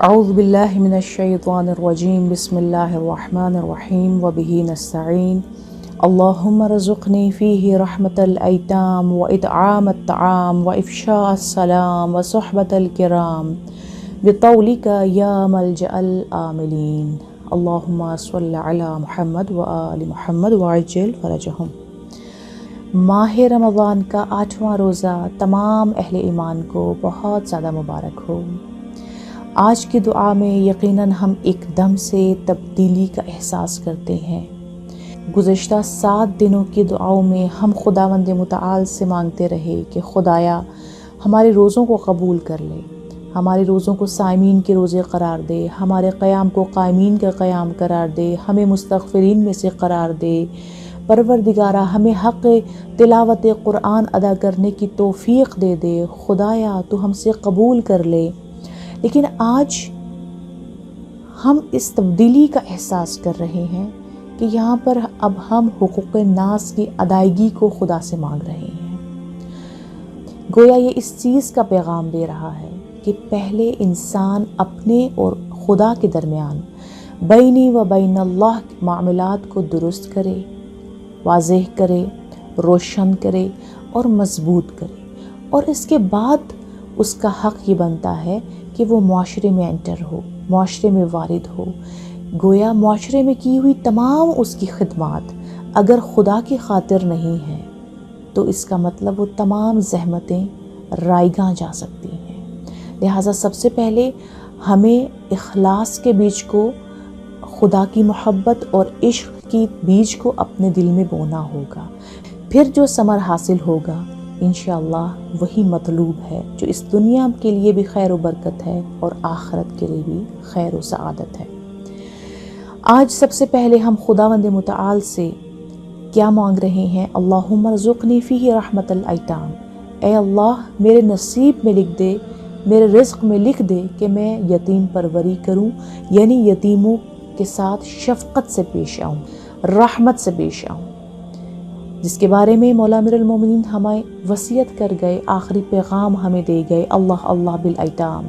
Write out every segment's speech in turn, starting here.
اعوذ باللہ من الشیطان الرجیم بسم اللہ الرحمن الرحیم وبہ نستعین اللہم رزقنی فیہ رحمت الایتام واطعام الطعام وافشاء السلام وصحبت الکرام بطولک یا ملجأ العاملین اللہم صل علی محمد وآل محمد وعجل فرجہم۔ ماہ رمضان کا 8واں روزہ تمام اہل ایمان کو بہت زیادہ مبارک ہو۔ آج کی دعا میں یقیناً ہم ایک دم سے تبدیلی کا احساس کرتے ہیں۔ گزشتہ 7 دنوں کی دعاؤں میں ہم خداوند متعال سے مانگتے رہے کہ خدایا ہمارے روزوں کو قبول کر لے، ہمارے روزوں کو صائمین کے روزے قرار دے، ہمارے قیام کو قائمین کا قیام قرار دے، ہمیں مستغفرین میں سے قرار دے۔ پروردگارہ ہمیں حق تلاوت قرآن ادا کرنے کی توفیق دے دے، خدایا تو ہم سے قبول کر لے۔ لیکن آج ہم اس تبدیلی کا احساس کر رہے ہیں کہ یہاں پر اب ہم حقوق ناس کی ادائیگی کو خدا سے مانگ رہے ہیں۔ گویا یہ اس چیز کا پیغام دے رہا ہے کہ پہلے انسان اپنے اور خدا کے درمیان بینی و بین اللہ معاملات کو درست کرے، واضح کرے، روشن کرے اور مضبوط کرے، اور اس کے بعد اس کا حق یہ بنتا ہے کہ وہ معاشرے میں انٹر ہو، معاشرے میں وارد ہو۔ گویا معاشرے میں کی ہوئی تمام اس کی خدمات اگر خدا کی خاطر نہیں ہیں تو اس کا مطلب وہ تمام زحمتیں رائیگاں جا سکتی ہیں۔ لہٰذا سب سے پہلے ہمیں اخلاص کے بیج کو، خدا کی محبت اور عشق کی بیج کو اپنے دل میں بونا ہوگا، پھر جو ثمر حاصل ہوگا انشاءاللہ وہی مطلوب ہے، جو اس دنیا کے لیے بھی خیر و برکت ہے اور آخرت کے لیے بھی خیر و سعادت ہے۔ آج سب سے پہلے ہم خداوند متعال سے کیا مانگ رہے ہیں؟ اللہم ارزقنی فیہ رحمت الایتام، اے اللہ میرے نصیب میں لکھ دے، میرے رزق میں لکھ دے کہ میں یتیم پروری کروں، یعنی یتیموں کے ساتھ شفقت سے پیش آؤں، رحمت سے پیش آؤں، جس کے بارے میں مولا امیر المومنین ہمیں وصیت کر گئے، آخری پیغام ہمیں دے گئے، اللہ اللہ بالایتام،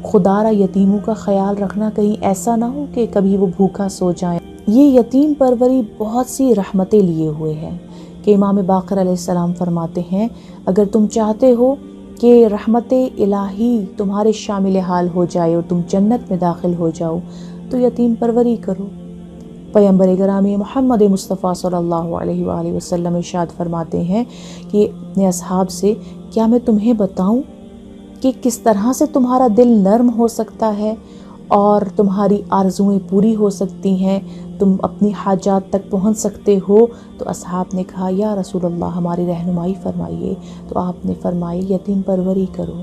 خدا را یتیموں کا خیال رکھنا، کہیں ایسا نہ ہو کہ کبھی وہ بھوکا سو جائیں۔ یہ یتیم پروری بہت سی رحمتیں لیے ہوئے ہیں کہ امام باقر علیہ السلام فرماتے ہیں اگر تم چاہتے ہو کہ رحمت الہی تمہارے شامل حال ہو جائے اور تم جنت میں داخل ہو جاؤ تو یتیم پروری کرو۔ پیغمبر گرامی محمد مصطفیٰ صلی اللہ علیہ وآلہ وسلم ارشاد فرماتے ہیں کہ اپنے اصحاب سے کیا میں تمہیں بتاؤں کہ کس طرح سے تمہارا دل نرم ہو سکتا ہے اور تمہاری آرزوئیں پوری ہو سکتی ہیں، تم اپنی حاجات تک پہنچ سکتے ہو؟ تو اصحاب نے کہا یا رسول اللہ ہماری رہنمائی فرمائیے، تو آپ نے فرمائی یتیم پروری کرو۔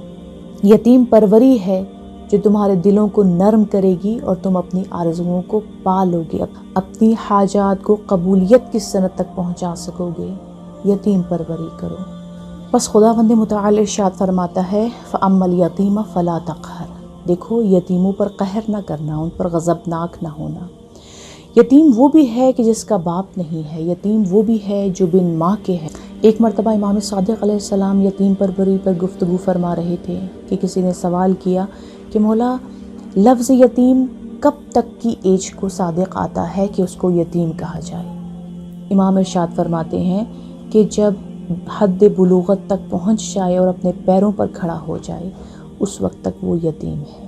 یتیم پروری ہے جو تمہارے دلوں کو نرم کرے گی اور تم اپنی آرزوؤں کو پا لو گے، اپنی حاجات کو قبولیت کی سنت تک پہنچا سکو گے۔ یتیم پروری کرو۔ بس خداوند متعال ارشاد فرماتا ہے فَأَمَّا الْيَتِيمَ فَلَا تَقْهَرْ، دیکھو یتیموں پر قہر نہ کرنا، ان پر غضبناک نہ ہونا۔ یتیم وہ بھی ہے کہ جس کا باپ نہیں ہے، یتیم وہ بھی ہے جو بن ماں کے ہے۔ ایک مرتبہ امام صادق علیہ السلام یتیم پروری پر گفتگو فرما رہے تھے کہ کسی نے سوال کیا کہ مولا لفظ یتیم کب تک کی ایج کو صادق آتا ہے کہ اس کو یتیم کہا جائے؟ امام ارشاد فرماتے ہیں کہ جب حد بلوغت تک پہنچ جائے اور اپنے پیروں پر کھڑا ہو جائے اس وقت تک وہ یتیم ہے۔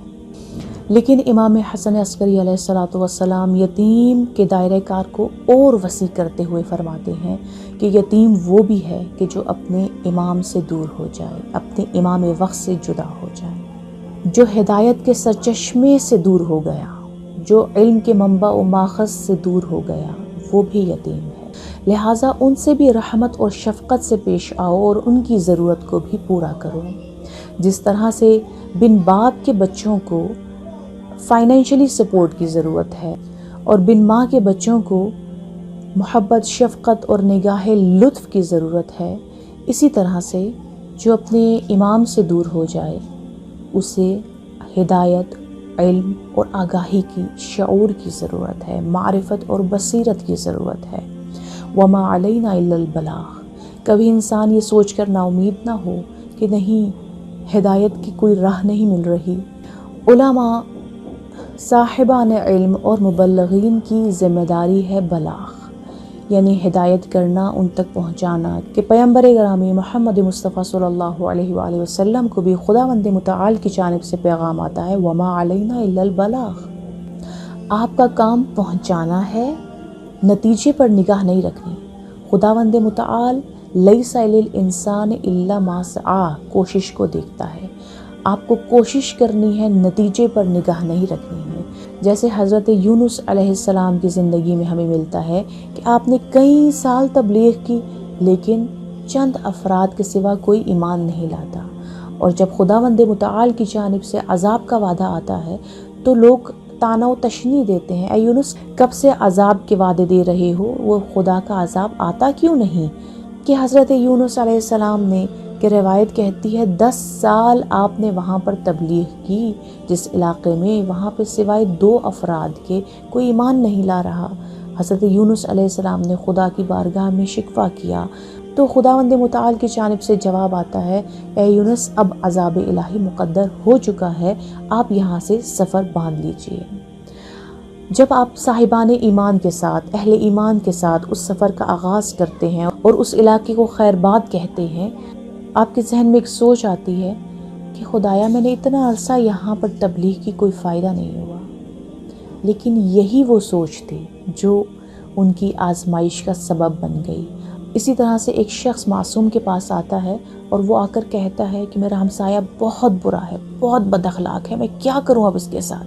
لیکن امام حسن عسکری علیہ السلام یتیم کے دائرہ کار کو اور وسیع کرتے ہوئے فرماتے ہیں کہ یتیم وہ بھی ہے کہ جو اپنے امام سے دور ہو جائے، اپنے امام وقت سے جدا ہو جائے، جو ہدایت کے سرچشمے سے دور ہو گیا، جو علم کے منبع و ماخذ سے دور ہو گیا، وہ بھی یتیم ہے۔ لہٰذا ان سے بھی رحمت اور شفقت سے پیش آؤ اور ان کی ضرورت کو بھی پورا کرو۔ جس طرح سے بن باپ کے بچوں کو فائنینشلی سپورٹ کی ضرورت ہے اور بن ماں کے بچوں کو محبت، شفقت اور نگاہ لطف کی ضرورت ہے، اسی طرح سے جو اپنے امام سے دور ہو جائے اسے ہدایت، علم اور آگاہی کی، شعور کی ضرورت ہے، معرفت اور بصیرت کی ضرورت ہے۔ وَمَا عَلَيْنَا إِلَّا الْبَلَاغُ، کبھی انسان یہ سوچ کر نا امید نہ ہو کہ نہیں ہدایت کی کوئی راہ نہیں مل رہی۔ علماء صاحبان علم اور مبلغین کی ذمہ داری ہے بلاغ، یعنی ہدایت کرنا، ان تک پہنچانا کہ پیغمبر گرامی محمد مصطفیٰ صلی اللہ علیہ وآلہ وسلم کو بھی خداوند متعال کی جانب سے پیغام آتا ہے، وما علینا الا البلاغ۔ آپ کا کام پہنچانا ہے، نتیجے پر نگاہ نہیں رکھنی۔ خداوند متعال لیس علی الانسان الا ما سعی، کوشش کو دیکھتا ہے۔ آپ کو کوشش کرنی ہے، نتیجے پر نگاہ نہیں رکھنی ہے۔ جیسے حضرت یونس علیہ السلام کی زندگی میں ہمیں ملتا ہے کہ آپ نے کئی سال تبلیغ کی، لیکن چند افراد کے سوا کوئی ایمان نہیں لاتا، اور جب خداوند متعال کی جانب سے عذاب کا وعدہ آتا ہے تو لوگ طعنہ و تشنیع دیتے ہیں، اے یونس کب سے عذاب کے وعدے دے رہے ہو، وہ خدا کا عذاب آتا کیوں نہیں؟ کہ حضرت یونس علیہ السلام نے، کہ روایت کہتی ہے 10 سال آپ نے وہاں پر تبلیغ کی، جس علاقے میں وہاں پہ سوائے 2 افراد کے کوئی ایمان نہیں لا رہا۔ حضرت یونس علیہ السلام نے خدا کی بارگاہ میں شکوہ کیا تو خداوند متعال کی جانب سے جواب آتا ہے، اے یونس اب عذاب الہی مقدر ہو چکا ہے، آپ یہاں سے سفر باندھ لیجئے۔ جب آپ صاحبان ایمان کے ساتھ، اہل ایمان کے ساتھ اس سفر کا آغاز کرتے ہیں اور اس علاقے کو خیر باد کہتے ہیں، آپ کے ذہن میں ایک سوچ آتی ہے کہ خدایا میں نے اتنا عرصہ یہاں پر تبلیغ کی، کوئی فائدہ نہیں ہوا۔ لیکن یہی وہ سوچ تھی جو ان کی آزمائش کا سبب بن گئی۔ اسی طرح سے ایک شخص معصوم کے پاس آتا ہے اور وہ آ کر کہتا ہے کہ میرا ہمسایہ بہت برا ہے، بہت بد اخلاق ہے، میں کیا کروں اب اس کے ساتھ؟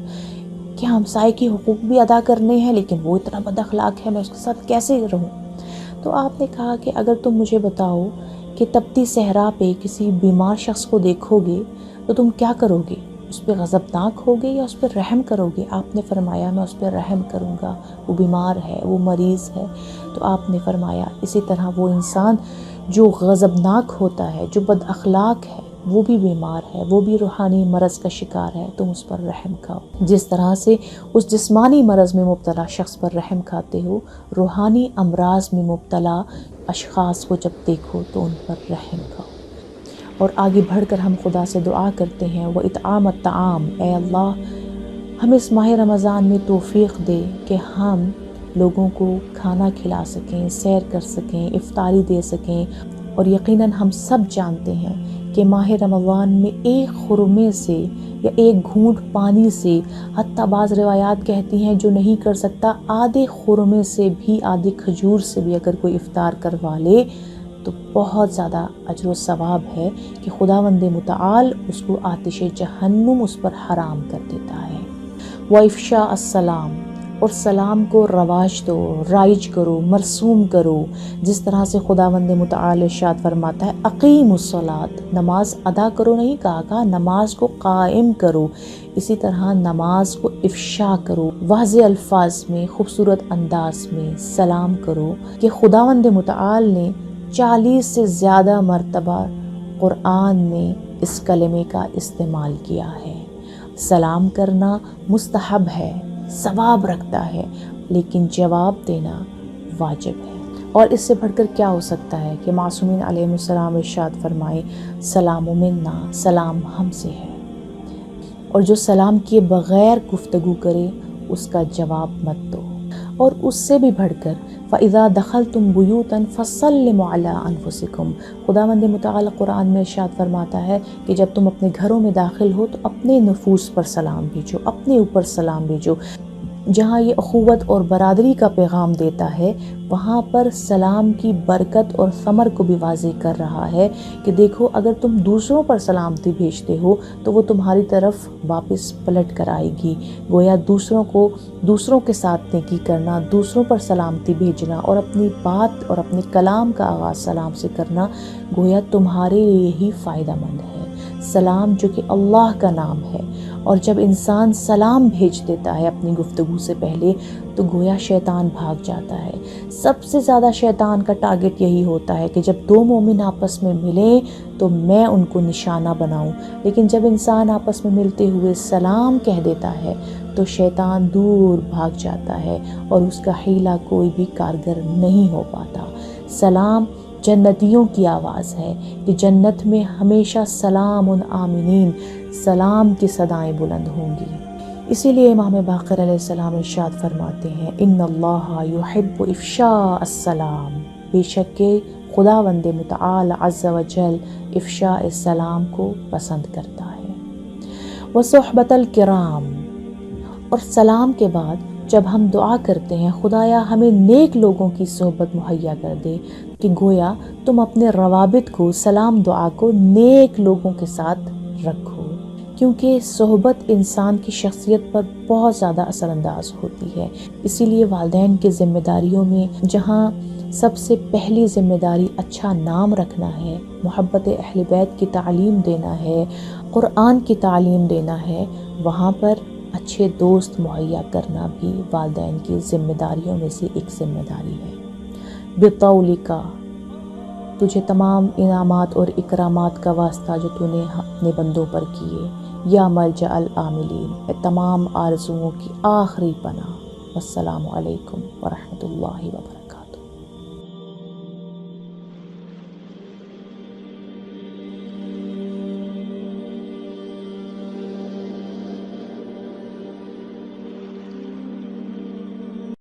کہ ہمسائے کی حقوق بھی ادا کرنے ہیں لیکن وہ اتنا بد اخلاق ہے، میں اس کے ساتھ کیسے رہوں؟ تو آپ نے کہا کہ اگر تم مجھے بتاؤ کہ تپتی صحرا پہ کسی بیمار شخص کو دیکھو گے تو تم کیا کرو گے؟ اس پہ غضبناک ہوگے یا اس پہ رحم کرو گے؟ آپ نے فرمایا میں اس پہ رحم کروں گا، وہ بیمار ہے، وہ مریض ہے۔ تو آپ نے فرمایا اسی طرح وہ انسان جو غضبناک ہوتا ہے، جو بد اخلاق ہے، وہ بھی بیمار ہے، وہ بھی روحانی مرض کا شکار ہے، تم اس پر رحم کھاؤ۔ جس طرح سے اس جسمانی مرض میں مبتلا شخص پر رحم کھاتے ہو، روحانی امراض میں مبتلا اشخاص کو جب دیکھو تو ان پر رحم کھاؤ۔ اور آگے بڑھ کر ہم خدا سے دعا کرتے ہیں، وَإِطْعَامَ الطَّعَامِ، اے اللہ ہم اس ماہ رمضان میں توفیق دے کہ ہم لوگوں کو کھانا کھلا سکیں، سیر کر سکیں، افطاری دے سکیں۔ اور یقیناً ہم سب جانتے ہیں کہ ماہ رمضان میں ایک خرمے سے یا ایک گھونٹ پانی سے، حتیٰ بعض روایات کہتی ہیں جو نہیں کر سکتا آدھے خرمے سے بھی، آدھے کھجور سے بھی اگر کوئی افطار کروا لے تو بہت زیادہ اجر و ثواب ہے کہ خداوند متعال اس کو آتش جہنم اس پر حرام کر دیتا ہے۔ وَإِفْشَاءَ السَّلَامِ، اور سلام کو رواج دو، رائج کرو، مرسوم کرو۔ جس طرح سے خداوند متعال ارشاد فرماتا ہے اقیموا الصلاۃ، نماز ادا کرو نہیں کہا نماز کو قائم کرو۔ اسی طرح نماز کو افشا کرو، واضح الفاظ میں، خوبصورت انداز میں سلام کرو، کہ خداوند متعال نے 40 سے زیادہ مرتبہ قرآن میں اس کلمے کا استعمال کیا ہے۔ سلام کرنا مستحب ہے، ثواب رکھتا ہے، لیکن جواب دینا واجب ہے۔ اور اس سے بڑھ کر کیا ہو سکتا ہے کہ معصومین علیہ السلام ارشاد فرمائے سلام منا، سلام ہم سے ہے، اور جو سلام کیے بغیر گفتگو کرے اس کا جواب مت دو۔ اور اس سے بھی بڑھ کر فَإِذَا دَخَلْتُمْ بُيُوتًا فَسَلِّمُوا عَلَىٰ أَنفُسِكُمْ، خداوند متعال قرآن میں ارشاد فرماتا ہے کہ جب تم اپنے گھروں میں داخل ہو تو اپنے نفوس پر سلام بھیجو، اپنے اوپر سلام بھیجو۔ جہاں یہ اخوت اور برادری کا پیغام دیتا ہے وہاں پر سلام کی برکت اور ثمر کو بھی واضح کر رہا ہے کہ دیکھو اگر تم دوسروں پر سلامتی بھیجتے ہو تو وہ تمہاری طرف واپس پلٹ کر آئے گی۔ گویا دوسروں کے ساتھ نیکی کرنا، دوسروں پر سلامتی بھیجنا اور اپنی بات اور اپنے کلام کا آغاز سلام سے کرنا گویا تمہارے لیے ہی فائدہ مند ہے۔ سلام جو کہ اللہ کا نام ہے، اور جب انسان سلام بھیج دیتا ہے اپنی گفتگو سے پہلے تو گویا شیطان بھاگ جاتا ہے۔ سب سے زیادہ شیطان کا ٹارگٹ یہی ہوتا ہے کہ جب 2 مومن آپس میں ملیں تو میں ان کو نشانہ بناؤں، لیکن جب انسان آپس میں ملتے ہوئے سلام کہہ دیتا ہے تو شیطان دور بھاگ جاتا ہے اور اس کا حیلہ کوئی بھی کارگر نہیں ہو پاتا۔ سلام جنتیوں کی آواز ہے کہ جنت میں ہمیشہ سلام آمنین، سلام کی صدائیں بلند ہوں گی۔ اسی لیے امام باقر علیہ السلام ارشاد فرماتے ہیں ان اللہ یحب افشاء السلام، بے شک کہ خداوند متعال عز و جل افشاء السلام کو پسند کرتا ہے۔ وصحبت الکرام، اور سلام کے بعد جب ہم دعا کرتے ہیں خدایا ہمیں نیک لوگوں کی صحبت مہیا کر دے، کہ گویا تم اپنے روابط کو، سلام دعا کو نیک لوگوں کے ساتھ رکھو، کیونکہ صحبت انسان کی شخصیت پر بہت زیادہ اثر انداز ہوتی ہے۔ اسی لیے والدین کی ذمہ داریوں میں جہاں سب سے پہلی ذمہ داری اچھا نام رکھنا ہے، محبت اہل بیت کی تعلیم دینا ہے، قرآن کی تعلیم دینا ہے، وہاں پر اچھے دوست مہیا کرنا بھی والدین کی ذمہ داریوں میں سے ایک ذمہ داری ہے۔ بطولکا، تجھے تمام انعامات اور اکرامات کا واسطہ جو تو نے اپنے بندوں پر کیے، یا ملجأ العاملین، اے تمام آرزوؤں کی آخری پناہ۔ والسلام علیکم ورحمۃ اللہ وبرکاتہ۔